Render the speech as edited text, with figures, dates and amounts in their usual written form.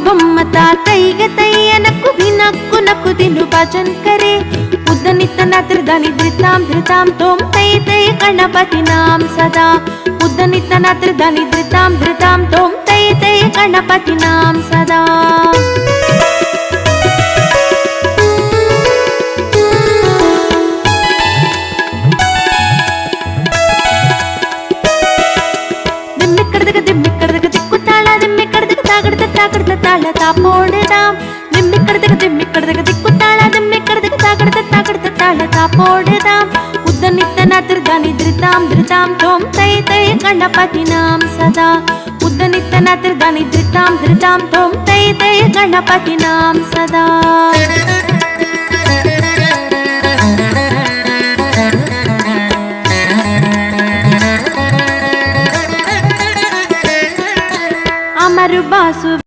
बొమ్మ తాతయ్య తయ్యనకు వినక్కు నకు దిను భజన్ करे उद्दनित नत्रदानि धृतां धृतां तोम तै तै गणपति नाम सदा उद्दनित नत्रदानि धृतां धृतां तोम तै तै गणपति नाम सदा ताला तापोड़दाम दिम्मिकड़दग दिक्कुताला दिम्मिकड़दग तागड़द ताला तापोड़दाम उद्दनित नत्रदानि धृतां धृतां तोम तै तै गणपति नाम सदा उद्दनित नत्रदानि धृतां धृतां तोम तै तै गणपति नाम सदा अमर बासु